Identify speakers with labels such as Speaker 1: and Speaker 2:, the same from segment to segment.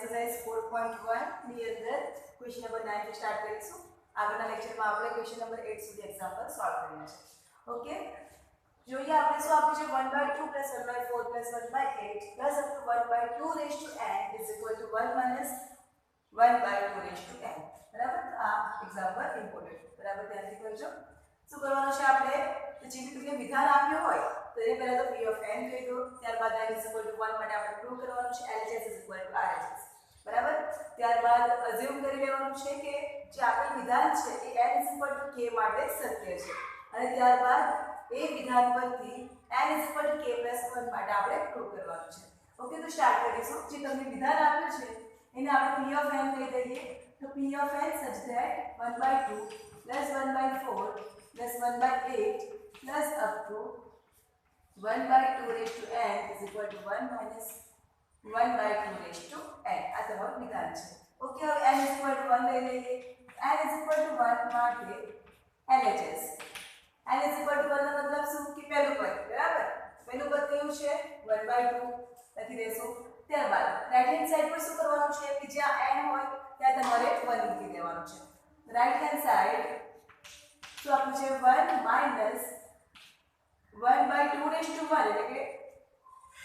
Speaker 1: Exercise 4.1 ની અંદર question number 9 થી સ્ટાર્ટ કરીશું. આગળના લેક્ચરમાં આપણે ક્વેશ્ચન નંબર 8 સુધી એક્ઝામ્પલ સોલ્વ કર્યા છે. ઓકે, જોઈએ આપણે શું આપ્યું છે 1/2 + 1/4 + 1/8 plus up to 1/2 raised to n is equal to 1 minus 1/2 raised to n. બરાબર, આ એક્ઝામ્પલ ઇમ્પોર્ટન્ટ, બરાબર ધ્યાનથી કરજો. શું કરવાનું છે આપણે, તો જે બી તમને વિધાન આપ્યું હોય તો એને પહેલા તો p of n કહી દો, ત્યારબાદ n is equal to 1 માટે આપણે પ્રૂવ કરવાનું છે LHS is equal to RHS. બરાબર, ત્યારબાદ અઝ્યુમ કરી લેવાનું છે કે જે આપેલ વિધાન છે એ n is equal to k માટે સત્ય છે, અને ત્યારબાદ એ વિધાન પરથી n is equal to k + 1 માટે આપણે પ્રૂવ કરવાનું છે. ઓકે, તો સ્ટાર્ટ કરીશું. જે તમને વિધાન આપ્યું છે એને આપણે p of n કહી દઈએ. તો p of n such that 1/2 + 1/4 plus 1/8 plus up to 1/2 raised to n is equal to 1 minus 1/2 raised to n. આ તમારું વિધાન છે. ઓકે, હવે n is equal to 1 લઈ લઈએ. n is equal to 1 માટે LHS. n is equal to 1 નો મતલબ શું કે પહેલું પદ, બરાબર. પહેલું પદ કયું છે 1/2 લખી દેશું. ત્યારબાદ રાઈટ હેન્ડ સાઈડ પર શું કરવાનું છે કે જ્યાં n હોય ત્યાં તમારે 1 મૂકી દેવાનું છે. રાઈટ હેન્ડ સાઈડ તો આપણું છે 1 minus 1/2 raised to 1 એટલે કે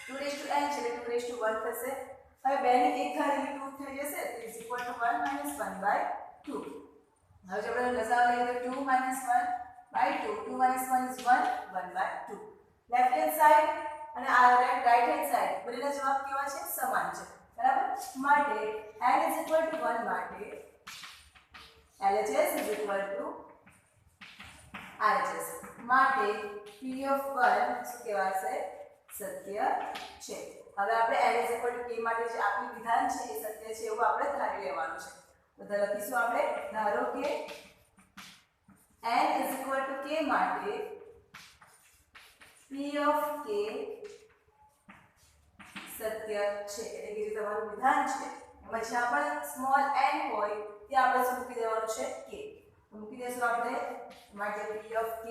Speaker 1: 2 raised to n છે એટલે 2 raised to 1 થશે. હવે 2 ને 1 ઘાડીને 2 થઈ જશે તો is equal to 1 minus 1/2. હવે જો આપણે લસાઅ લઈએ તો 2 minus 1/2, 2 minus 1 is 1, 1/2. Left hand side અને આ રાઈટ હેન્ડ સાઈડ બંનેના જવાબ કેવા છે, સમાન છે, બરાબર. માટે n is equal to 1 માટે LHS is equal to RHS. માટે p of 1 શું કહેવાશે, સત્ય છે. હવે આપણે n is equal to k માટે જે આપેલ વિધાન છે એ સત્ય છે એવું આપણે ધારી લેવાનું છે. તો લખીશું આપણે, ધારો કે n is equal to k માટે p of k સત્ય છે. એટલે કે જે તમારું વિધાન છે એમાં જ્યાં પણ સ્મોલ n હોય ત્યાં આપણે શું મૂકી દેવાનું છે, k. મૂકી દેશું આપણે માટે p of k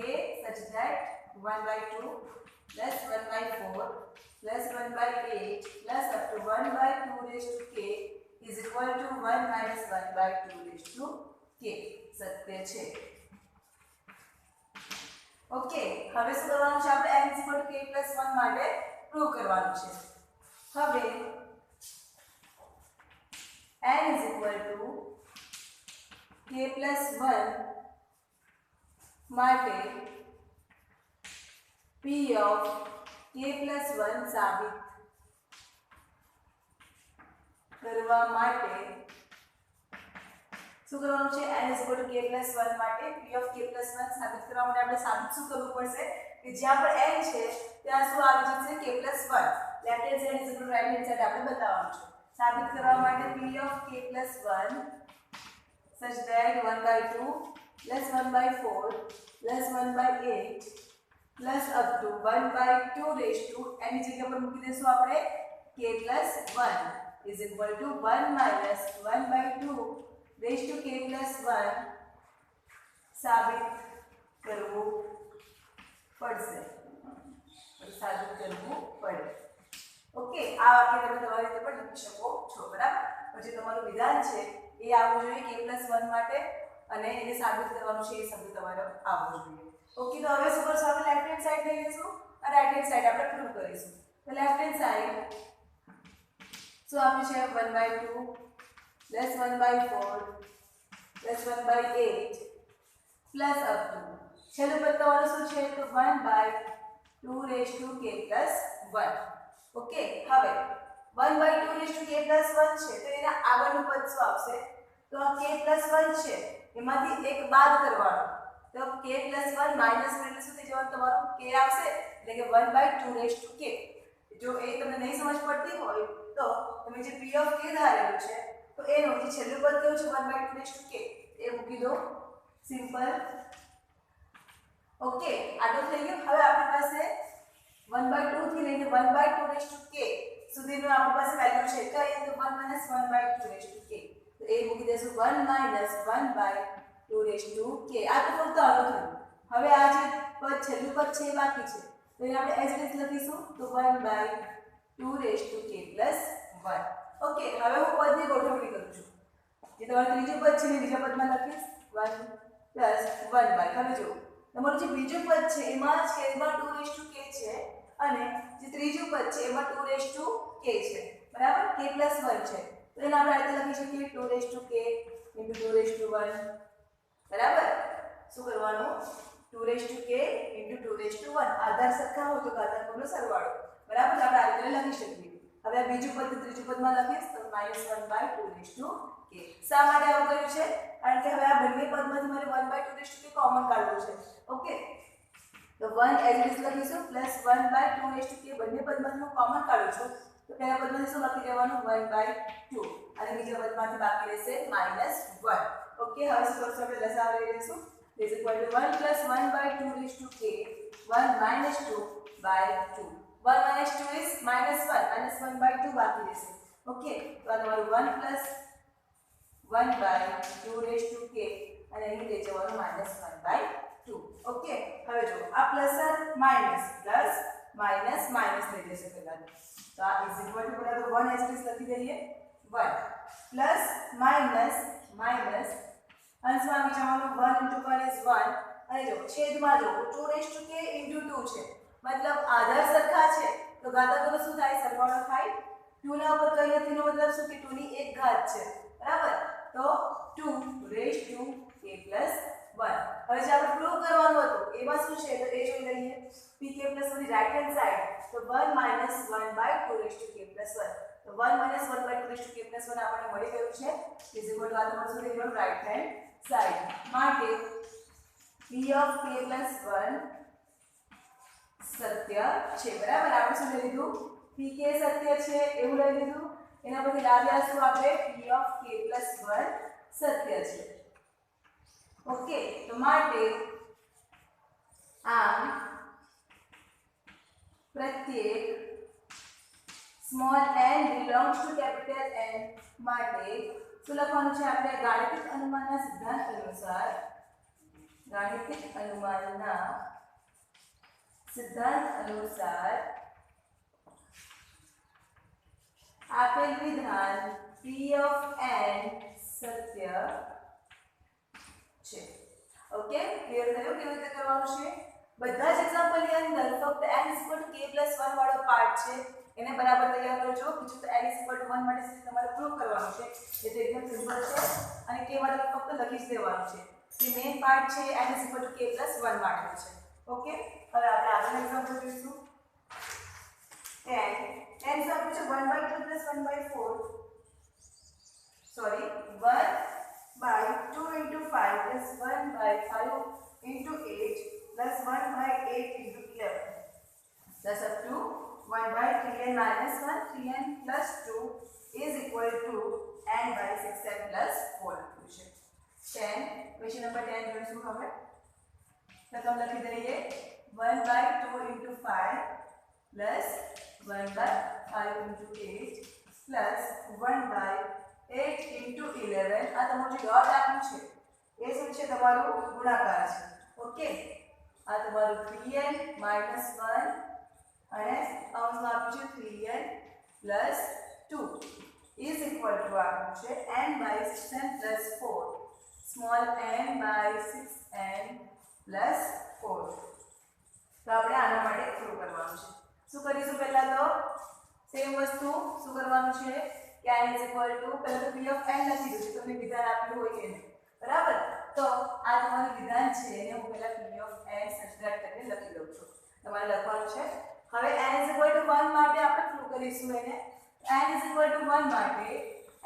Speaker 1: such that 1/2 plus 1/4 plus 1/8 plus up to 1/2 raised to k is equal to 1 minus 1/2 raised to k. સત્ય છે. ઓકે, હવે શું કરવાનું છે આપણે n is equal to k + 1 માટે પ્રૂવ કરવાનું છે. હવે n is equal to k + 1 માટે p of k + 1 સાબિત કરવા માટે શું કરવાનું છે, n is equal to k + 1 માટે p of k + 1 સાબિત કરવા માટે આપણે સાબિત શું કરવું પડશે કે જ્યાં પણ n છે ત્યાં શું આવી જશે, k + 1. Left hand side is equal to right hand side આપણે બતાવવાનું છે. સાબિત કરવા માટે p of k + 1 such that 1/2 plus 1/4 plus 1/8 plus up to 1/2 raised to n ની જગ્યા પર મૂકી દેશું આપણે k + 1 is equal to 1 minus 1/2 raised to k + 1 સાબિત કરવું પડશે. સાબિત કરવું પડે. ઓકે, આ વાક્ય તમે તમારી રીતે પણ લખી શકો છો, બરાબર. પછી તમારું વિધાન છે એ આવવું જોઈએ k + 1 માટે અને એને સાબિત કરવાનું છે એ શબ્દ તમારો આવવો જોઈએ. ઓકે, તો હવે શું કરશું આપણે લેફ્ટ હેન્ડ સાઈડ લઈ લઈશું અને રાઈટ હેન્ડ સાઈડ આપણે પ્રૂવ કરીશું. તો લેફ્ટ હેન્ડ સાઈડ શું આપ્યું છે 1/2 plus 1/4 plus 1/8 plus up to છેલ્લું પદ તમારું શું છે તો 1/2 raised to k + 1. ઓકે, હવે 1/2 raised to k + 1 છે તો એના આગળનું પદ શું આવશે, તો આ k + 1 છે એમાંથી એક બાદ કરવાનો. તો k + 1 માઈનસ એટલે શું થઈ જવાનું, તમારું k આવશે એટલે કે 1/2 raised to k. જો એ તમને નહીં સમજ પડતી હોય તો તમે જે p of k ધારેલું છે તો એનું જે છેલ્લું પદ કયું છે 1/2 raised to k એ મૂકી દો, સિમ્પલ. ઓકે, આટલું થઈ ગયું. હવે આપણી પાસે 1/2 થી લઈને 1/2 raised to k સુધીનું આપણી પાસે વેલ્યુ છે કઈ, તો 1 minus 1/2 raised to k. તો એ મૂકી દેશું 1 minus 1/2 raised to k. આ તો ફક્ત આનું થયું. હવે આ જે પદ છેલ્લું પદ છે એ બાકી છે તો એને આપણે એઝ ઇટ ઇઝ લખીશું. તો 1/2 raised to k + 1. ઓકે, હવે હું પદની ગોઠવણી કરું છું. જે તમારું ત્રીજું પદ છે ને બીજા પદમાં લખીશ 1 + 1/. હવે જો તમારું જે બીજું પદ છે એમાં છેદમાં 2k છે અને જે ત્રીજું પદ છે એમાં 2k છે. બરાબર, k + 1 છે. તો એને આપણે આ રીતે લખી શકીએ 2k * 2 * 1. બરાબર, શું કરવાનું? 2k * 2 * 1. આધાર સરખા હોય તો ઘાતાંકોનો સરવાળો. બરાબર, આપણે આ રીતે લખી શકીએ. હવે આ બીજું પદ ત્રીજું પદમાં લખીશ તો -1/2k. શા માટે આવું કર્યું છે? કારણ કે હવે આ બંને પદમાંથી મારે 1/2k કોમન કાઢવું છે. ઓકે, તો 1 એઝ ઇટ ઇઝ લખીશું +1/2k બંને પદમાંથી હું કોમન કાઢું છું. તો પહેલા પદમાંથી શું લખી દેવાનું? 1/2 અને બીજા પદમાંથી બાકી રહેશે -1. ઓકે, હવે શું કરશું? આપણે લસાઅ લઈ લઈશું. This is equal to 1 + 1/2k 1 - 2/2. 1 - 2 is -1 -1/2 બાકી રહેશે. ઓકે, તો આ તમારું 1 + 1/2k અને અહીં લઈ જવાનું -1/2. ઓકે, હવે જો આ plus minus plus minus minus લઈ જશે પહેલા. તો આ ઇઝ ઇક્વલ ટુ બરાબર 1 એઝ ઇટ લખી દઈએ 1 પ્લસ માઇનસ માઇનસ અંશમાં આવી જવાનું 1 * 1 is 1 અને જો છેદમાં જો 2k * 2 છે. મતલબ આધાર સરખા છે તો ઘાતાંકોનો શું થાય? સરવાળો થાય. 2 ના ઉપર કઈ નથી નો મતલબ શું કે 2 ની 1 ઘાત છે. બરાબર, તો 2k + 1. હવે જે આપણે પ્રૂવ કરવાનું હતું એમાં શું છે તો એ જોઈ લઈએ. pk + 1 ની રાઈટ હેન્ડ સાઈડ તો 1 - 1/2k + 1. તો 1 - 1/2k + 1 આપણને મળી ગયું છે. ઇઝ ઇક્વલ ટુ આ તમારું શું થઈ ગયું? Right hand side. માટે p + 1 સત્ય છે. બરાબર, આપણે શું લઈ લીધું? pk સત્ય છે એવું લઈ લીધું. એના પછી લાવ્યા શું આપણે? p + 1 સત્ય છે. ઓકે, તો માટે આમ પ્રત્યેક small n belongs to capital N માટે શું લખવાનું છે આપણે? ગાણિતિક અનુમાનના સિદ્ધાંત અનુસાર આપેલ વિધાન p of n સત્ય છે. ઓકે, ક્લિયર થયું કેવી રીતે કરવાનું છે? બધા જ એક્ઝામ્પલની અંદર ફક્ત n = k + 1 વાળો પાર્ટ છે એને બરાબર તૈયાર કરજો. બીજું તો n = 1 માટે તમારે પ્રૂવ કરવાનું છે. એટલે એકદમ સિમ્પલ છે અને k માટે ફક્ત લખી જ દેવાનું છે. જે મેઇન પાર્ટ છે n = k + 1 માટે છે. ઓકે, હવે આપણે આગળ એક્ઝામ્પલ જોઈશું. n નું આપ્યું છે 1/2 + 1/4. Sorry 1/2 * 5 + 1/5 * 8 + 1/8 * 11 plus up to 1/3n - 1 3n + 2 is equal to n/6n + 4 છે. 10 ક્વેશ્ચન નંબર 10 જોઈશું. હવે પ્રથમ લખી દઈએ 1/2 * 5 plus 1/5 * 8 plus 1/8 * 11. આ તમારું જે ડોટ આપ્યું છે એ શું છે? તમારું ગુણાકાર છે. ઓકે, આ તમારું 3n - 1 અને અંશમાં આપ્યું છે 3n + 2 is equal to આપ્યું છે n/6n + 4 સ્મોલ n/6n + 4. તો આપણે આના માટે પ્રૂવ કરવાનું છે. શું કરીશું? પહેલા તો સેમ વસ્તુ શું કરવાનું છે કે n = પહેલા તો p of n લખી દઉં છું. તમને વિધાન આપેલું હોય એને. બરાબર, તો આ તમારું વિધાન છે એને હું પહેલા p of n સબટ્રેક્ટ કરીને લખી દઉં છું. તમારે લખવાનું છે. હવે n = 1 માટે આપણે પ્રૂવ કરીશું એને. n = 1 માટે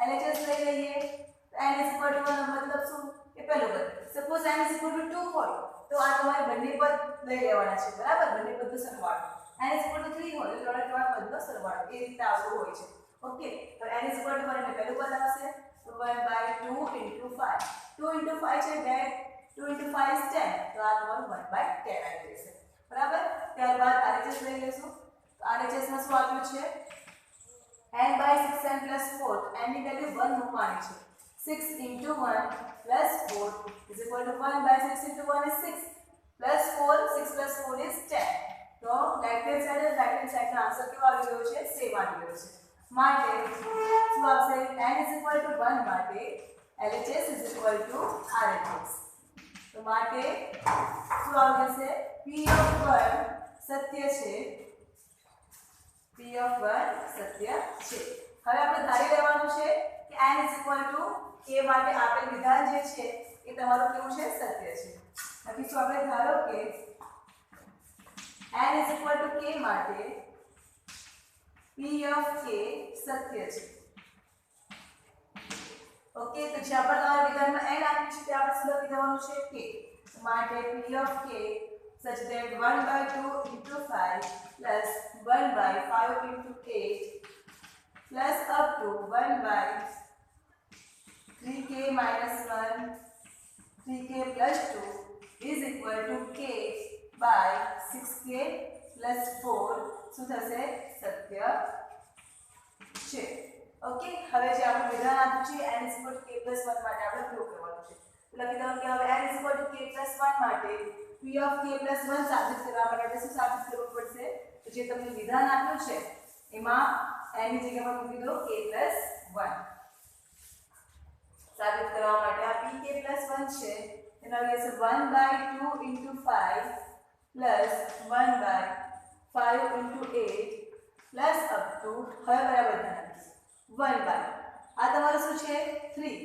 Speaker 1: LHS લઈ લઈએ. n = 1 મતલબ શું કે પહેલું પદ. સપોઝ n = 2 હોય તો આ તમારે બંને પદ લઈ લેવાના છે. બરાબર, બંને પદનો સરવાળો. n = 3 હોય તો ત્રણ પદનો સરવાળો. એ રીતે આવતું હોય છે. ઓકે, તો n = 1 એટલે પહેલું પદ આવશે તો 1/2 * 5. 2 * 5 છે 2 * 5 is 10. તો આ તમારું 1/10 આવી જશે. બરાબર, ત્યારબાદ RHS લઈ લેશું. તો RHS માં શું આપ્યું છે? n/6n + 4. n ની વેલ્યુ 1 મૂકવાની છે. 6 * 1 + 4 is equal to 1/6 * 1 is 6 plus 4 6 plus 4 is 10. તો રાઈટ હેન્ડ સાઈડનો આન્સર કેવો આવી ગયો છે? સેમ આવી ગયો છે. માટે શું આવશે n is equal to 1 માટે LHS is equal to RHS. તો માટે શું આવી જશે p of 1 સત્ય છે, p of 1 સત્ય છે. હવે આપણે ધારી લેવાનું છે કે n is equal to k માટે આપેલ વિધાન જે છે એ તમારું કેવું છે સત્ય છે. લખીશું આપણે ધારો કે n is equal to k માટે p of k સત્ય છે. ઓકે, તો જ્યાં પણ તમારા વિધાનમાં n આપ્યું છે ત્યાં આપણે શું લખી દેવાનું છે k. માટે p of k such that 1/2 into 5 plus 1/5 into 8 plus up to 1/3k minus 1 3k plus 2 is equal to k by 6k plus 4 શું થશે સત્ય છે. ઓકે, હવે જે આપણે વિધાન આપ્યું છે n is equal to k plus 1 માટે આપણે પ્રૂવ કરવાનું છે. તો લખી દઉં કે હવે n is equal to k plus 1 માટે p of k plus 1 સાબિત કરવા માટે આપણે શું સાબિત કરવું પડશે? તો જે તમને વિધાન આપ્યું છે એમાં n ની જગ્યા પર મૂકી દો k plus 1. સાબિત કરવા માટે આ pk plus 1 છે એનો આવશે 1/2 into 5 plus 1/5 into 8 plus up to હવે બરાબર ધ્યાન આપીશું 1/, આ તમારું શું છે 3.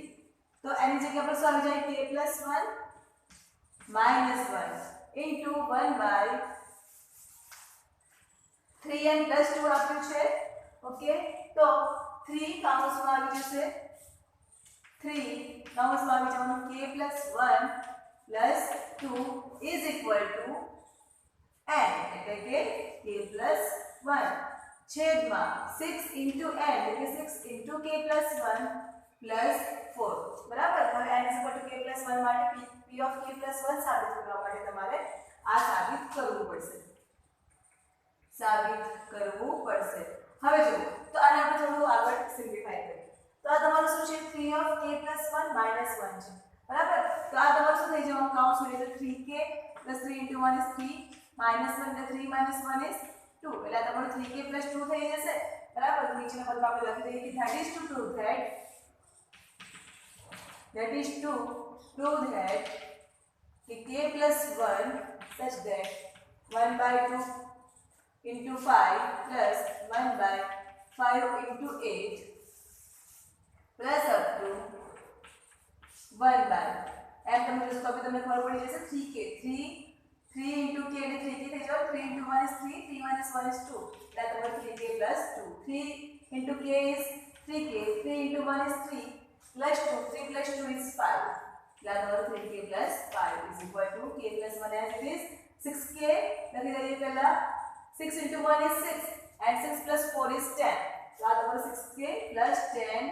Speaker 1: તો એની જગ્યા પર શું આવી જાય k plus 1 minus 1 into 1/3n plus 2 આપ્યું છે. ઓકે, તો 3 કૌંસમાં આવી જશે 3 કૌંસમાં આવી જવાનું k plus 1 plus 2 is equal to n એટલે કે k plus 1 છેદમાં 6 into n એટલે 6 into k plus 1 plus 4. બરાબર. હવે n is equal to k plus 1 માટે p of k plus 1 સાબિત કરવા માટે તમારે આ સાબિત કરવું પડશે. હવે જો તો આને આપણે થોડું આગળ સિમ્પ્લિફાય કરીએ. તો આ તમારું શું છે 3 of k plus 1 minus 1 છે. બરાબર. તો આ તમારું શું થઈ જવાનું કાઉન્ટ શું એટલે 3k plus 3 into 1 is 3 minus 1 એટલે 3 minus 1 is 2 એટલે આ તમારું 3k plus 2 થઈ જશે. બરાબર. તો નીચેના પદમાં આપણે લખી દઈએ કે that is to prove that k plus 1 such that 1/2 into 5 plus 1/5 into 8 plus up to 1/, એમ તમે જોશો તો તમને ખબર પડી જશે 3k 3 into k એટલે 3k થઈ જાવ 3 into 1 is 3 3 minus 1 is 2 એટલે તમારું 3k plus 2 3 into k is 3k 3 into 1 is 3 plus 2 3 plus 2 is 5 એટલે તમારું 3k plus 5 is equal to k plus 1 as it is 6k લખી દઈએ પહેલા 6 into 1 is 6 and 6 plus 4 is 10 તો આ તમારું 6k plus 10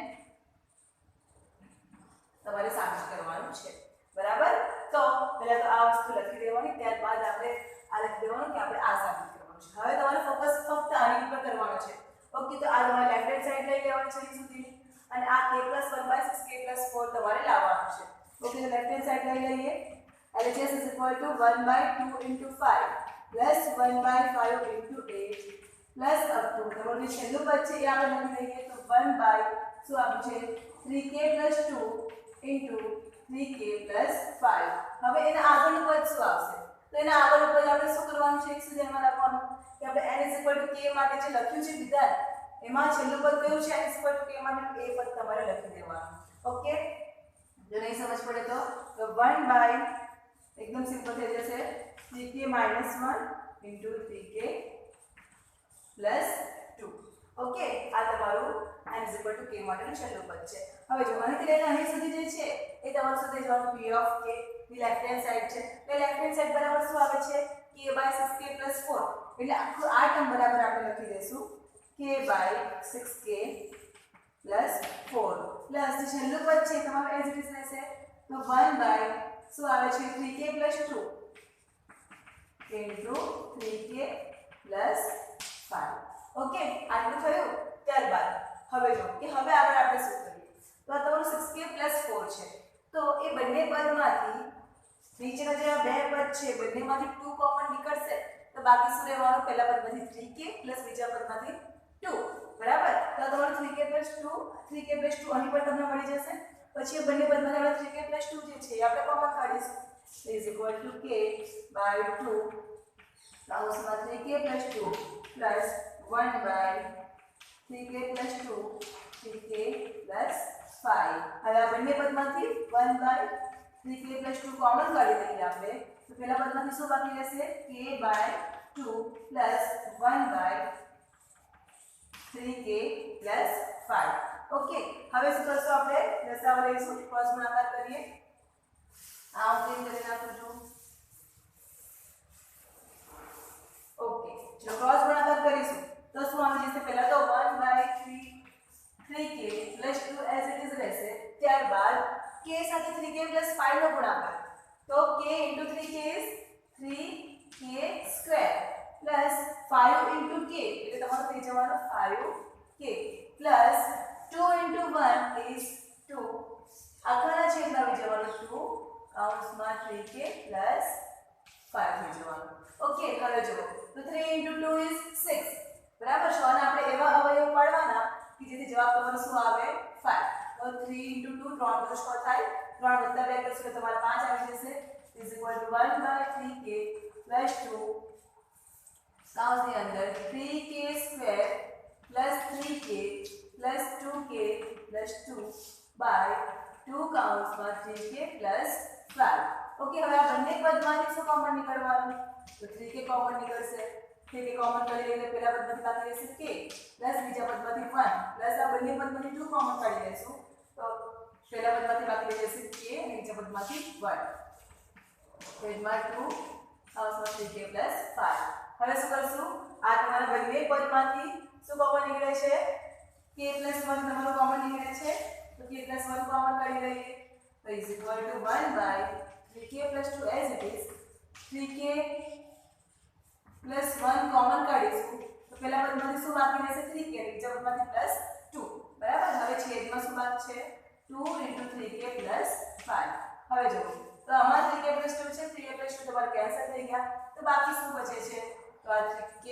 Speaker 1: તમારે સાબિત કરવાનું છે. બરાબર. તો પહેલા તો આ વસ્તુ લખી દેવાની, ત્યારબાદ આપણે આ લખી દેવાનું કે આપણે આ સાબિત કરવાનું છે. હવે તમારે ફોકસ ફક્ત આની ઉપર કરવાનો છે. ઓકે, તો આ તમારે લેફ્ટ હેન્ડ સાઈડ લઈ લેવાની છે સુધીની અને આ k plus 1/6k plus 4 તમારે લાવવાનું છે. ઓકે, તો લેફ્ટ હેન્ડ સાઈડ લઈ લઈએ. LHS is equal to 1/2 into 5 plus 1/5 into 8 plus up to તમારું જે છેલ્લું પદ છે એ આપણે લખી દઈએ તો 1/, શું આપ્યું છે 3k plus 2 into 3k plus 5. હવે એના આગળનું પદ શું આવશે? તો એના આગળનું પદ આપણે શું કરવાનું છે એક ધ્યાનમાં રાખવાનું કે આપણે n is equal to k માટે જે લખ્યું છે વિધાન એમાં છેલ્લું પદ કયું છે n is equal to k માટે એ પદ તમારે લખી દેવાનું. ઓકે, જો નહીં સમજ પડે તો 1/, એકદમ સિમ્પલ થઈ જશે 3k minus 1 into 3k plus 2. Okay, આ તમારું n is equal to k માટેનું છેલ્લું પદ છે. હવે જો અહીંથી લઈને અહીં સુધી જે છે એ તમારું શું થઈ જવાનું p of k ની લેફ્ટ હેન્ડ સાઈડ છે. એટલે લેફ્ટ હેન્ડ સાઈડ બરાબર શું આવે છે k by 6k plus 4 એટલે આખું આ ટર્મ બરાબર આપણે લખી દઈશું k by 6k plus 4 plus જે છેલ્લું પદ છે તમારું એઝ ઇટ ઇઝ રહેશે તો 1/, શું આવે છે 3k plus 2 into 3k plus 5. Okay, આટલું થયું. ત્યારબાદ હવે જો કે હવે આગળ આપણે શું કરીએ તો આ તમારું 6k plus 4 છે. તો એ બંને પદમાંથી નીચેના જે બે પદ છે બંનેમાંથી 2 કોમન નીકળશે તો બાકી શું રહેવાનું? પહેલા પદમાંથી 3k પ્લસ બીજા પદમાંથી 2. બરાબર. તો તમારું 3k plus 2 3k + 2 અહીં પણ તમને મળી જશે પછી એ બંને પદમાં આપણે 3k + 2 જે છે એ આપણે કોમન કાઢીશું is equal to k by 2 કૌંસમાં 3k + 2 plus 1 by 3k + 2 3k + 5 હવે આ બંને પદમાંથી 1 by 3k + 2 કોમન કાઢી લઈએ આપણે તો પહેલા પદમાંથી શું બાકી રહેશે k by 2 plus 1 by 3k plus 5 okay હવે શું કરશું આપણે દશાઓ લઈશું ક્રોસ ગુણાકાર કરીએ આ પ્લેન કરી નાખું છું ઓકે જો ક્રોસ ગુણાકાર કરીશું તો શું આવી જશે પહેલા તો 1 by 3k plus 2 as it is રહેશે ત્યારબાદ k સાથે 3k plus 5 નો ગુણાકાર તો k into 3k is 3k square plus 5 into k એટલે તમારો થઈ જવાનો 5k plus 2 into 1 is 2 આખાના છેદમાં આવી જવાનું 2 કૌંસમાં 3k plus 5 થઈ જવાનું ઓકે હવે જો તો 3 into 2 is 6 બરાબર છે અને આપણે એવા અવયવ પાડવાના કે જેથી જવાબ તમારો શું આવે 5 તો 3 into 2 3 + 6 થાય 3 + 2 કરશો તો તમારે 5 આવી જશે is equal to 1 by 3k plus 2 કૌંસની અંદર 3k square plus 3k plus 2k plus 2 by 2 કૌંસમાં 3k plus 5 ઓકે હવે આ બંને પદમાંથી શું કોમન નીકળવાનું તો 3k કોમન નીકળશે 3k કોમન કરી લઈને પહેલા પદમાંથી બાકી રહેશે k પ્લસ બીજા પદમાંથી 1 પ્લસ આ બંને પદમાંથી 2 કોમન કાઢી લઈશું તો પહેલા પદમાંથી બાકી રહેશે k અને બીજા પદમાંથી 1 છેદમાં 2 કૌંસમાં 3k plus 5 હવે શું કરશું આ તમારા બંને પદમાંથી શું કોમન નીકળે છે k + 1 તમારું કોમન નીકળે છે તો k + 1 કોમન કાઢી લઈએ તો is equal to 1 by 3k + 2 as it is 3k + 1 common કાઢીશું તો પહેલા પદમાંથી શું બાકી રહેશે 3k અને બીજા પદમાંથી +2 બરાબર હવે છેદમાં શું બાકી છે 2 into 3k + 5 હવે જો તો આમાં 3k + 2 છે 3k + 2 તમારે કેન્સલ થઈ ગયા તો બાકી શું બચે છે તો આ 3k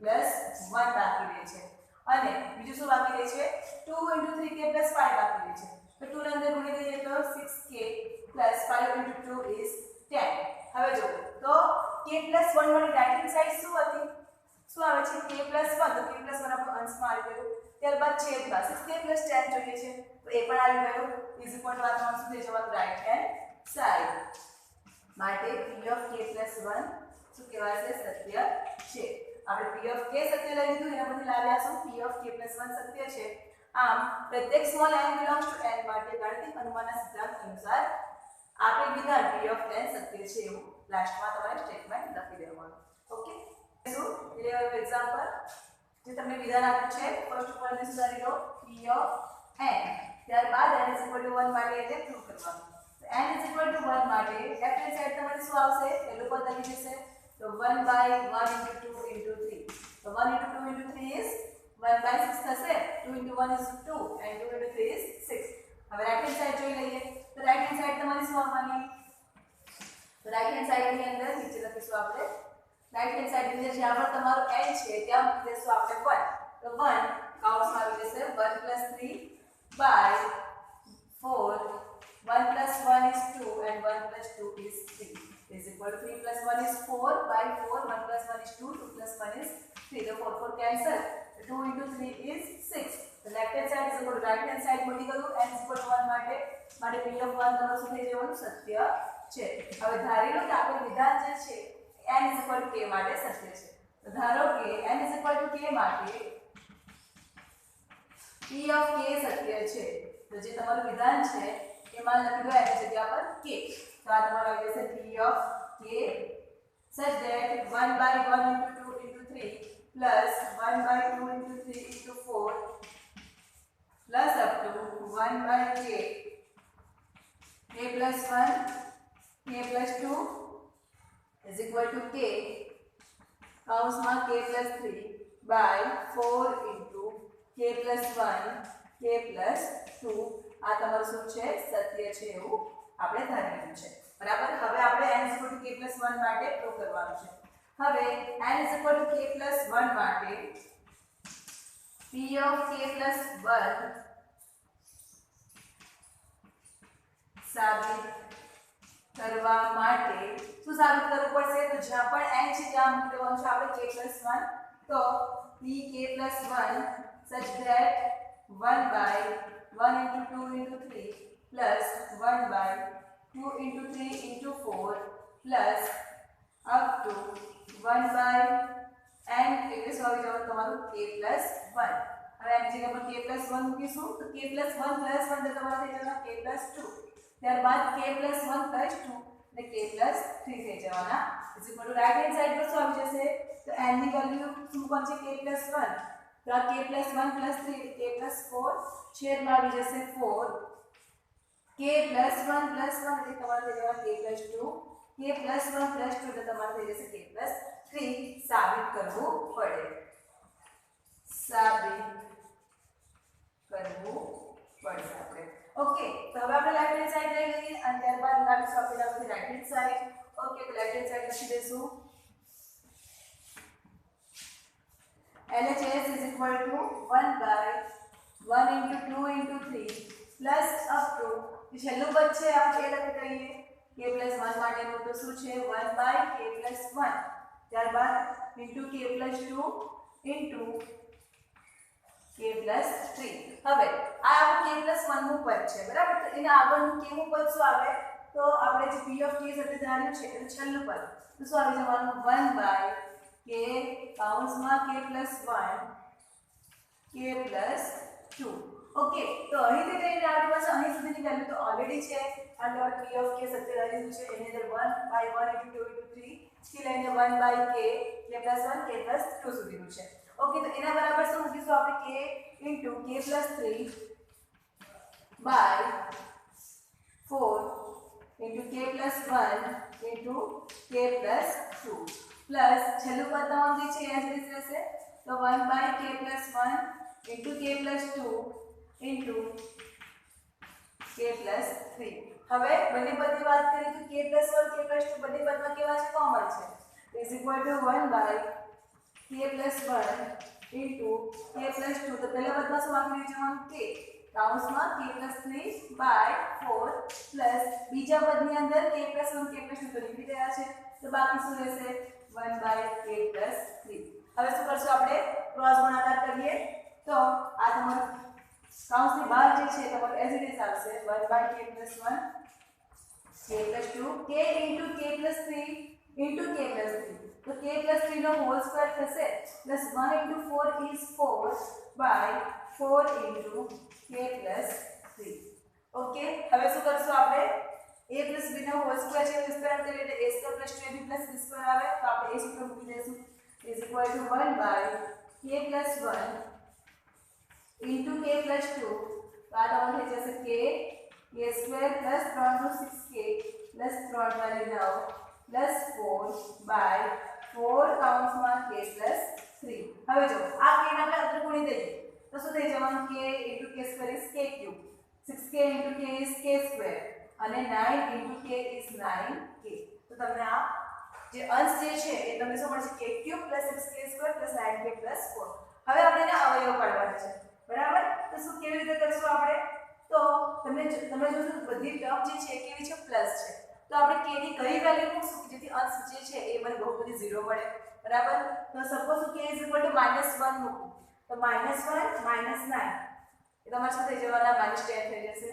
Speaker 1: + 1 બાકી રહે છે અને બીજું શું બાકી રહે છે 2 into 3k + 5 બાકી રહે છે તો 2 ને અંદર ગુણી દઈએ તો 6k + 5 into 2 is 10 હવે જો તો k + 1 વાળી રાઈટ હેન્ડ સાઈડ શું હતી શું આવે છે k + 1 તો k + 1 આપણો અંશમાં આવી ગયું ત્યારબાદ છેદમાં 6k + 10 જોઈએ છે તો એ પણ આવી ગયું ઇઝ ઇક્વલ ટુ આ તમારું શું થઈ જવાનું રાઈટ હેન્ડ સાઈડ માટે p of k + 1 શું કહેવાશે સત્ય છે આપણે p of k સત્ય લઈ લીધું એના પરથી લાવ્યા છું p of k + 1 સત્ય છે આમ પ્રત્યેક small n belongs to n માટે ગાણિતિક અનુમાનના સિદ્ધાંત અનુસાર આપેલ વિધાન p of n સત્ય છે એવું લાસ્ટમાં તમારે સ્ટેટમેન્ટ લખી દેવાનું ઓકે સો 11 એક્ઝામ્પલ જે તમને વિધાન આપ્યું છે ફર્સ્ટ ઉપર ને સુધારી લો p of n ત્યારબાદ n = 1 માટે એને પ્રૂવ કરવાનું તો n = 1 માટે લેફ્ટ હેન્ડ સાઈડ તમારે શું આવશે પહેલું પદ આવી જશે તો 1 by 1 into 2 into 3 તો 1 into 2 into 3 is 1 by 6 થશે 2 into 1 is 2 and 2 into 3 is 6 હવે રાઈટ હેન્ડ સાઈડ જોઈ લઈએ તો રાઈટ હેન્ડ સાઈડ તમારી શું આવવાની તો રાઈટ હેન્ડ સાઈડ ની અંદર નીચે લખીશું આપણે રાઈટ હેન્ડ સાઈડ ની અંદર જ્યાં પણ તમારું n છે ત્યાં મૂકી દેશું આપણે 1 તો 1 કૌંસમાં આવી જશે 1 + 3 by 4 1 + 1 is 2 and 1 + 2 is 3 is equal to 3 + 1 is 4 by 4 1 + 1 is 2 2 + 1 is 3 the 4 4 cancel 2 into 3 is 6 the left hand side is equal to right hand side મળી ગયું n = 1 માટે p of 1 તમારું શું થઈ જવાનું સત્ય છે હવે ધારી લો કે આપેલ વિધાન જે છે n = k માટે સત્ય છે તો ધારો કે n = k માટે p of k સત્ય છે તો જે તમારું વિધાન છે એમાં લખી દો એની જગ્યા પર k તો આ તમારો આવી જશે p of k such that 1 by 1 into 2 into 3 plus 1 by 2 into 3 into 4 plus up to 1 by k plus 1 k plus 2 is equal to k કૌંસમાં k plus 3 by 4 into k plus 1 k plus 2 આ તમારું શું છે સત્ય છે એવું આપણે ધારી લીધું છે બરાબર હવે આપણે n = k + 1 માટે પ્રૂવ કરવાનું છે હવે n = k + 1 માટે p of k plus 1 સાબિત કરવા માટે શું સાબિત કરવું પડશે? તો જ્યાં પણ n છે ત્યાં મૂકી દેવાનું છે આપણે k plus 1. તો pk plus 1 such that 1 by 1 into 2 into 3 plus 1 by 2 into 3 into 4 plus up to 1 by n એટલે શું આવી જવાનું તમારું k plus 1. હવે એની જગ્યા પર k plus 1 મૂકીશું તો k plus 1 plus 1 એટલે તમારું થઈ જવાનું k plus 2. ત્યારબાદ k plus 1 plus 2 એટલે k plus 3 થઈ જવાના. Is equal to right hand side પર શું આવી જશે? તો n ની વેલ્યુ શું બનશે? k plus 1. તો આ k plus 1 plus 3 k plus 4 છેદમાં આવી જશે 4. k plus 1 plus 1 એટલે તમારું થઈ જવાનું k plus 2. k plus 1 plus 2 એટલે તમારું થઈ જશે k plus 3. સાબિત કરવું પડે. સાબિત કરવું પડશે આપણે. ઓકે, તો હવે આપણે લેફ્ટ હેન્ડ સાઈડ લઈ લઈએ અને ત્યારબાદ લાવીશું આપણે રાઈટ હેન્ડ સાઈડ. ઓકે, તો લેફ્ટ હેન્ડ સાઈડ લખી દઈશું LHS is equal to 1 by 1 into 2 into 3 plus up to જે છેલ્લું પદ છે આપણે એ લખી દઈએ k plus 1 માટેનું તો શું છે 1 by k plus 1 ત્યારબાદ into k plus 2 into k plus 3. હવે આ આપણું k plus 1 નું પદ છે બરાબર. તો એના આગળનું k નું પદ શું આવે? તો આપણે જે p of k સાથે ધાર્યું છે એટલે છેલ્લું પદ તો શું આવી જવાનું 1 by k કૌંસમાં k plus 1 k plus 2. Okay, તો અહીંથી લઈને આપણી પાસે અહીં સુધીની વેલ્યુ તો ઓલરેડી છે અને આપણે p of k સાથે ધાર્યું છે એની અંદર 1 by 1 into 2 into 3 થી લઈને 1 by k plus 1 k plus 2 સુધીનું છે. ઓકે, તો એના બરાબર શું મૂકીશું આપણે k into k plus 3 by 4 into k plus 1 into k plus 2 plus છેલ્લું પદ તમારું જે છે એ જ રહેશે તો 1 by k plus 1 into k plus 2 into k plus 3. હવે બંને પદની વાત કરીએ તો k plus 1 k plus 2 બંને પદમાં કેવા છે? કોમન છે. is equal to 1 by k plus 1 into k plus 2. તો પહેલા પદમાં શું આવી જવાનું k કૌંસમાં k plus 3 by 4 plus બીજા પદની અંદર k plus 1 k plus 2 તો નીકળી ગયા છે તો બાકી શું રહેશે 1 by k plus 3. હવે શું કરશું આપણે? ક્રોસ ગુણાકાર કરીએ તો આ તમારું કૌંસની બહાર જે છે તમારું એઝ ઇટ ઇઝ આવશે 1 by k plus 1 k plus 2 k into k plus 3 into k plus 3. તો k plus 3 નો હોલ સ્ક્વેર થશે plus 1 into 4 is 4 by 4 into k plus 3. Okay, હવે શું કરશું આપણે? a plus b નો હોલ સ્ક્વેર છે વિસ્તરણ કરીએ એટલે a square plus 2ab plus b square આવે તો આપણે એ સૂત્ર મૂકી દઈશું is equal to 1 by k plus 1 into k plus 2. તો આ તમારું થઈ જશે k square plus 3 નો 6k plus 3 વાળી 9 plus 4 by 4 કૌંસમાં k plus 3. હવે જો આ k ને આપણે અંદર ગુણી દઈએ તો શું થઈ જવાનું? k into k square is k cube, 6k into k is k square અને 9 into k is 9k. તો તમને આ જે અંશ જે છે એ તમને શું મળશે? k cube plus 6k square plus 9k plus 4. હવે આપણે એને અવયવ પાડવાના છે બરાબર. તો શું કેવી રીતે કરશું આપણે? તો તમે જોશો બધી ટર્મ જે છે કેવી છે? પ્લસ છે. તો આપણે k ની કઈ વેલ્યુ મૂકશું કે જેથી અંશ જે છે એ મને બહુપદી 0 મળે બરાબર. તો સપોઝ k = -1 મૂકું તો -1 -9 એ તમારે શું થઈ જવાના? -10 થઈ જશે.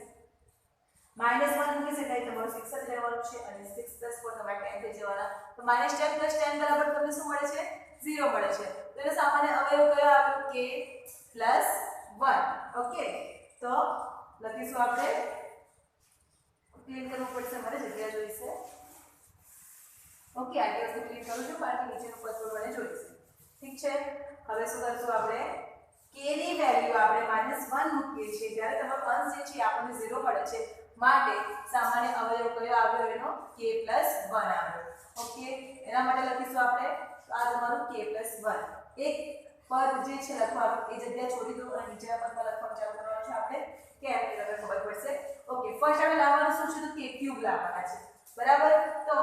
Speaker 1: -1 મૂકી શકાય તમારું 6 જ રહેવાનું છે અને 6 + 4 તમારે 10 થઈ જવાના. તો -10 + 10 બરાબર તમને શું મળે છે? 0 મળે છે. તો એનો સામાન્ય અવયવ કયો આવ્યો? k + 1. ઓકે, તો લખીશું આપણે ક્લીન કરવું પડશે મારે જગ્યા જોઈશે. ઓકે, આ વસ્તુ ક્લીન કરું છું કારણ કે નીચેનું પદ મને જોઈશે. ઠીક છે, હવે શું કરશું આપણે? k ની વેલ્યુ આપણે -1 મૂકીએ છીએ ત્યારે તમારો અંશ જે છે આપણને 0 મળે છે માટે સામાન્ય અવયવ કયો આવ્યો? એનો k + 1 આવ્યો. ઓકે, એના માટે લખીશું આપણે આ તમારું k + 1. એક પદ જે છે લખવાનું એ જગ્યા છોડી દો અને નીચેના પદમાં લખવાનું ચાલુ કરવાનું છે આપણે કેમ એ તમને ખબર પડશે. ઓકે, ફર્સ્ટ આપણે લાવવાનું શું છે? તો k ક્યુબ લાવવાના છે બરાબર. તો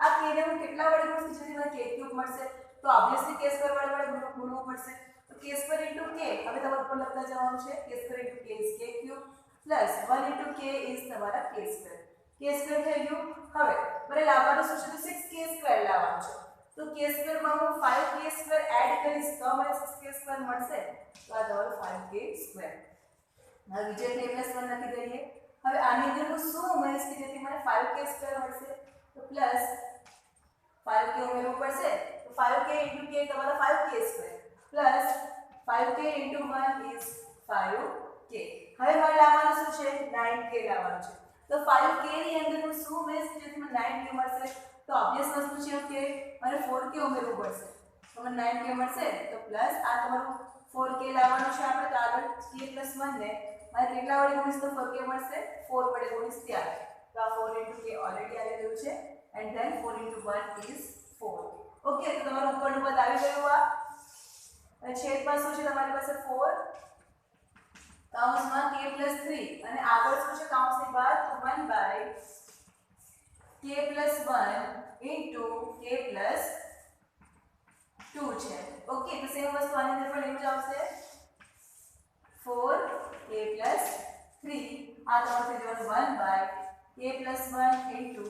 Speaker 1: આ k ને હું કેટલા વડે ગુણીશ જેથી મને k ક્યુબ મળશે? તો ઓબ્વિયસલી k સ્ક્વેર વડે ગુણવું પડશે. તો k k square into k હવે તમારે ઉપર લખતા જવાનું છે k square into k is k cube plus 1 into k is તમારા k સ્ક્વેર થઈ ગયું. હવે મારે લાવવાનું શું છે તો 6k સ્ક્વેર લાવવાનું છે. તો k સ્ક્વેર માં હું 5k સ્ક્વેર એડ કરીશ તો મને 6k સ્ક્વેર મળશે. તો આ તમારું 5k સ્ક્વેર. હવે બીજો k પ્લસ 1 લખી દઈએ. હવે આની અંદર હું શું ઉમેરીશ કે જેથી મને 5k સ્ક્વેર મળશે તો પ્લસ 5k ઉમેરવું પડશે. તો 5k into k તમારો 5k square plus 5k into 1 is 5k. હવે મારે લાવવાનું શું છે 9k લાવવાનું છે. તો 5k ની અંદર હું શું ઉમેરીશ કે જેથી મને 9k મળશે. તો ઓબ્વિયસ વસ્તુ છે કે મારે 4k ઉમેરવું પડશે. તો મને 9k મળશે. તો પ્લસ આ તમારું 4k લાવવાનું છે આપણે. તો આગળ k plus 1 ને મારે કેટલા વડે ગુણીશ તો 4k મળશે 4 વડે ગુણીશ ત્યારે. તો આ 4 into k ઓલરેડી આવી ગયું છે and then 4 into 1 is 4. Okay તો તમારું ઉપરનું પદ આવી ગયું. આ અને છેદમાં શું છે તમારી પાસે 4 કૌંસમાં k plus 3 અને આગળ શું છે કૌંસની બહાર 1 by k plus 1 into k plus 2 છે. ઓકે તો સેમ વસ્તુ આની અંદર પણ એવું જ આવશે 4k plus 3 આ તમારું થઈ જવાનું 1 by k plus 1 into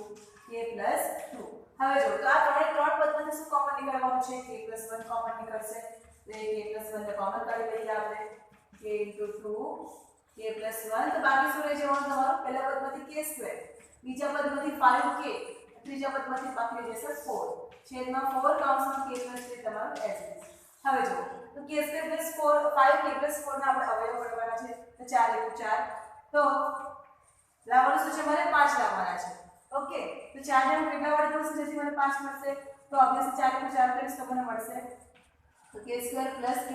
Speaker 1: k plus 2. હવે જો તો આ ત્રણ પદમાંથી શું કોમન નીકળવાનું છે k plus 1 કોમન નીકળશે. તો k plus 1 ને કોમન કાઢી લઈએ આપણે k into 2 k plus 1 તો બાકી શું રહી જવાનું તમારું પહેલા પદમાંથી k સ્ક્વેર બીજા પદમાંથી 5k ત્રીજા પદમાંથી બાકી રહેશે 4 છેદમાં 4 કૌંસમાં k plus 3 તમારું as it is. હવે જો તો k square plus 4 5k plus 4 ના આપણે અવયવ કરવાના છે. તો 4 * 4 તો લાવવાનું શું છે મને 5 લાવવાના છે. ઓકે તો 4 ને હું કેટલા વડે ગુણીશ જેથી મને 5 મળશે. તો ઓબ્વિયસલી 4 * 4 કરીશ તો મને મળશે તો k square plus k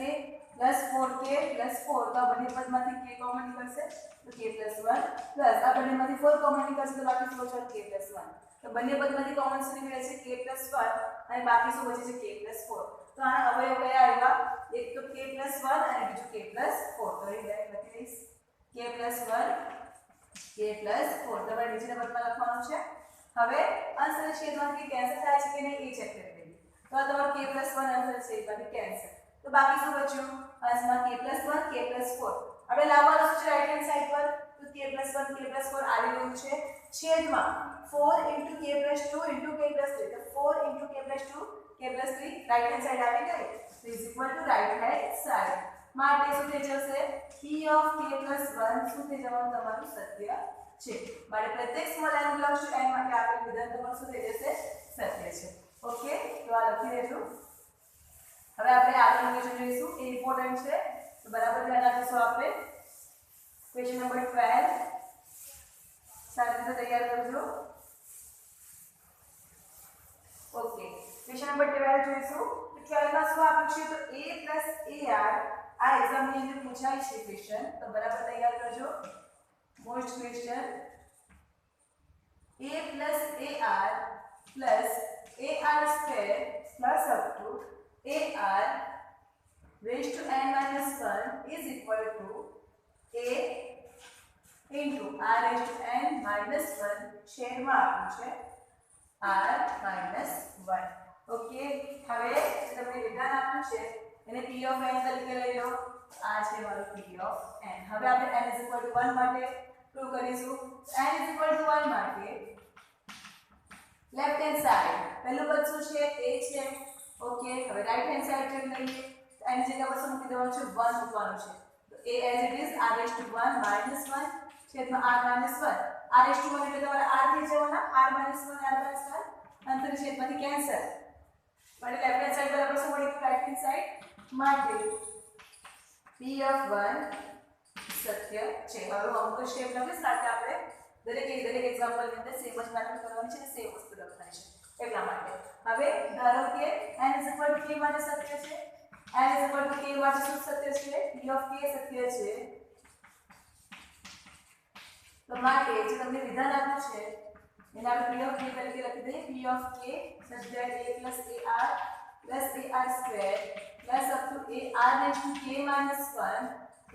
Speaker 1: plus 4k plus 4 તો આ બંને પદમાંથી k કોમન નીકળશે તો k plus 1 પ્લસ આ બંનેમાંથી 4 કોમન નીકળશે તો બાકી શું બચશે k plus 1. તો બંને પદમાંથી કોમન શું નીકળે છે k plus 1 અને બાકી શું બચે છે k plus 4. તો આના અવયવ કયા આવ્યા એક તો k plus 1 અને બીજું k plus 4. તો અહીં લખી દઈશ k plus 1 k plus 4 તમારે નીચેના પદમાં લખવાનું છે. હવે અંશ અને છેદમાંથી કેન્સલ થાય છે કે નહીં એ ચેક કરી લઈએ. તો આ તમારો k plus 1 અંશ અને છેદમાંથી કેન્સલ. તો બાકી શું બચ્યું અંશમાં k plus 1 k plus 4. આપણે લાવવાનું છે રાઈટ હેન્ડ સાઈડ પર તો k plus 1 k plus 4 આવી ગયું છે. છેદમાં 4 into k plus 2 into k plus 3 તો 4 into k plus 2 k plus 3 right hand side આવી ગઈ. તો is equal to right hand side માટે શું થઈ જશે p of k plus 1 શું થઈ જવાનું તમારું સત્ય છે. માટે પ્રત્યેક સ્મોલ n લખશું n માટે આપેલ વિધાન તમારું શું થઈ જશે સત્ય છે. ઓકે તો આ લખી દેજો. હવે આપણે આગળનું ક્વેશ્ચન જોઈશું એ ઇમ્પોર્ટન્ટ છે તો બરાબર ધ્યાન રાખીશું. આપણે ક્વેશ્ચન નંબર 12 સારી રીતે તૈયાર કરજો. ઓકે ક્વેશ્ચન નંબર 12 જોઈશું. તો 12 માં શું આપ્યું છે તો a ar આ એક્ઝામ ની અંદર પૂછાય છે ક્વેશ્ચન તો બરાબર તૈયાર કરજો. Most question a + ar + ar square plus up to ar raised to n minus 1 is equal to a into r raised to n minus 1 છેદમાં આપ્યું છે r minus 1. ઓકે હવે તમને વિધાન આપ્યું છે એને p of n તરીકે લઈ લો. આ છે મારું p of n. હવે આપણે n = 1 માટે પ્રૂવ કરીશું. n = 1 માટે લેફ્ટ હેન્ડ સાઈડ પહેલું પદ શું છે a છે. ઓકે હવે રાઈટ હેન્ડ સાઈડ જોઈ લઈએ. એની જગ્યા પર શું મૂકી દેવાનું છે 1 મૂકવાનું છે. તો a as it is r raised to 1 minus 1 છેદમાં r minus 1 r raised to 1 એટલે તમારે r થઈ જવાના r minus 1 r minus 1 અંતર છેદમાંથી કેન્સલ. માટે લેફ્ટ હેન્ડ સાઈડ બરાબર શું મળી ગયું રાઈટ હેન્ડ સાઈડ માટે p of 1 સત્ય છે. હવે અમુક સ્ટેપ લખીશ કારણ કે આપણે દરેક એક્ઝામ્પલ ની અંદર સેમ જ મેથડ કરવાની છે સેમ વસ્તુ લખવાની છે એટલા માટે. હવે ધારો કે n = k માટે સત્ય છે. n = k માટે શું સત્ય છે p of k સત્ય છે. તો માટે જે તમને વિધાન આપ્યું છે એને આપણે p of k તરીકે લખી દઈએ. p of k such that a + ar + ar square plus up to ar raised to k minus 1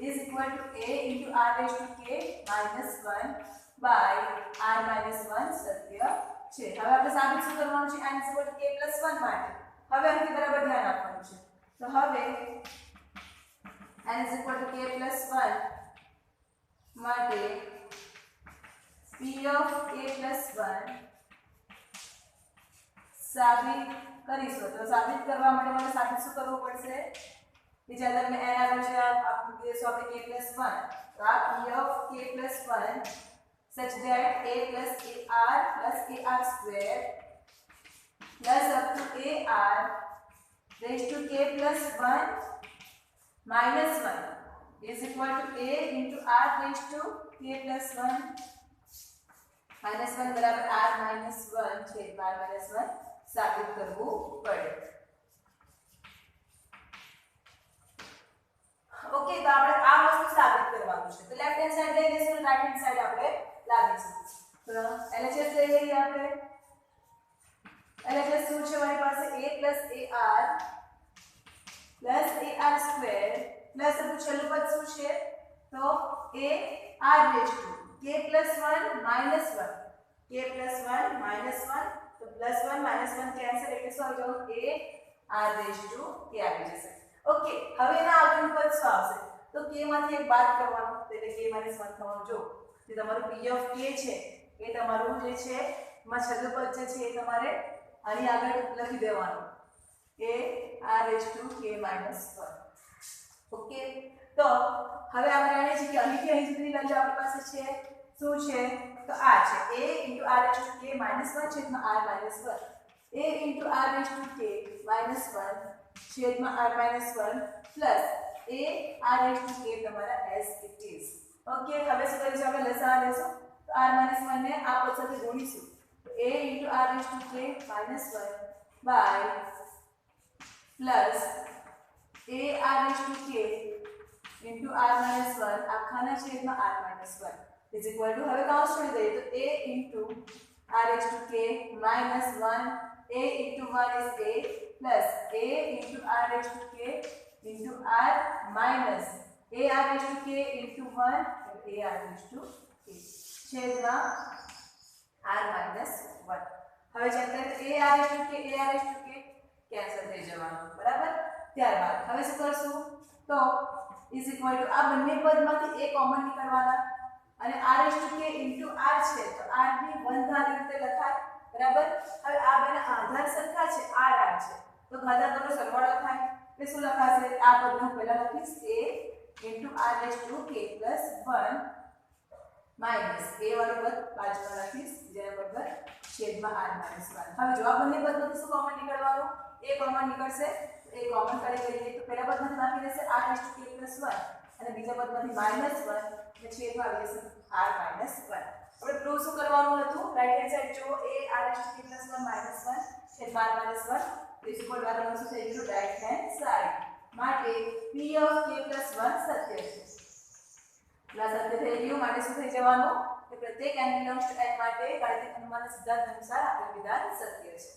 Speaker 1: is equal to a into r raised to k minus 1 by r minus 1 સત્ય છે. હવે આપણે સાબિત શું કરવાનું છે n = k + 1 માટે. હવે અહીંથી બરાબર ધ્યાન આપવાનું છે. તો હવે n is equal to k plus 1 માટે p of k plus 1 સાબિત કરીશું. તો સાબિત કરવા માટે મને સાબિત શું કરવું પડશે? કે જ્યારે તમે n આગળ છે આપણે કીધું આપણે k plus 1, તો આ p of k plus 1 such that a plus ar plus ar square plus up to ar raised to k plus 1 minus 1 is equal to a into r raised to k plus 1 minus 1 बराबर r minus 1 छेद r minus 1 साबित करવું પડે. Okay, તો આપણે આ વસ્તુ સાબિત કરવાનું છે. તો લેફ્ટ હેન્ડ સાઈડ લઈ લેશું અને રાઈટ હેન્ડ સાઈડ આપણે લાવીશું. તો LHS લઈ લઈએ આપણે. LHS શું છે મારી પાસે? a ar plus ar square plus આપણું છેલ્લું પદ શું છે? તો a r raised to k plus 1 minus 1 k plus 1 minus 1 તો plus 1 minus 1 કેન્સલ એટલે શું આવી જવાનું? a r raised to k આવી જશે. ઓકે, હવે એના આગળનું પદ શું આવશે? તો k માંથી એક બાદ કરવાનું એટલે k - 1 થવાનું. જો જે તમારું p of k છે એ તમારું જે છે એમાં છેલ્લું પદ જે છે એ તમારે આની આગળ લખી દેવાનું a r raised to k - 1. Okay, તો હવે આપણે જાણીએ છીએ કે અહીંથી અહીં સુધીની વેલ્યુ આપણી પાસે છે શું છે? તો આ છે a r raised to k - 1 છેદમાં r - 1 a r raised to k - 1 છેદમાં r - 1 plus a r raised to k તમારા as it is. ઓકે, હવે શું કરીશું? આપણે લસા લેશું. તો r - 1 ને આ પદ સાથે ગુણીશું. તો a r raised to k - 1 by plus a r raised to k into r minus 1 આખાના છેદમાં r minus 1 is equal to, હવે કાઉન્સ છોડી દઈએ તો a into r raised to k minus 1 a into 1 is a plus a into r raised to k into r minus a r raised to k into 1 a r raised to k છેદમાં r minus 1. હવે check કરીએ a r raised to k cancel થઈ જવાનું. બરાબર? ત્યારબાદ હવે શું કરશું? તો is equal to આ બંને પદમાંથી a કોમન નીકળવાના અને r raised to k into r છે તો r ની બંધારી રીતે લખાય. બરાબર? હવે આ બેના આધાર સરખા છે r છે તો ઘાતાંકનો સરવાળો થાય એટલે શું લખાશે? આ પદને હું પહેલા લખીશ a into r raised to k plus 1 minus a વાળું પદ બાજુમાં લખીશ જેના બરાબર છેદમાં r minus 1. હવે જો આ બંને પદમાંથી શું કોમન નીકળવાનું? a કોમન નીકળશે તો a કોમન કરી લઈએ તો પહેલા પદમાંથી બાકી રહેશે r raised to k plus 1 અને બીજા પદમાંથી minus 1 એટલે છેદમાં આવી જશે r minus 1. હવે પ્રૂવ શું કરવાનું હતું? રાઈટ હેન્ડ સાઈડ જો a r raised to k plus 1 minus 1 છેદમાં r minus 1 is equal to આ શું થઈ ગયું? રાઈટ હેન્ડ સાઈડ માટે p of k plus 1 સત્ય છે. ના સત્ય થઈ ગયું માટે શું થઈ જવાનું? કે પ્રત્યેક n belongs to n માટે ગાણિતિક અનુમાન સિદ્ધાંત અનુસાર આપેલ વિધાન સત્ય છે.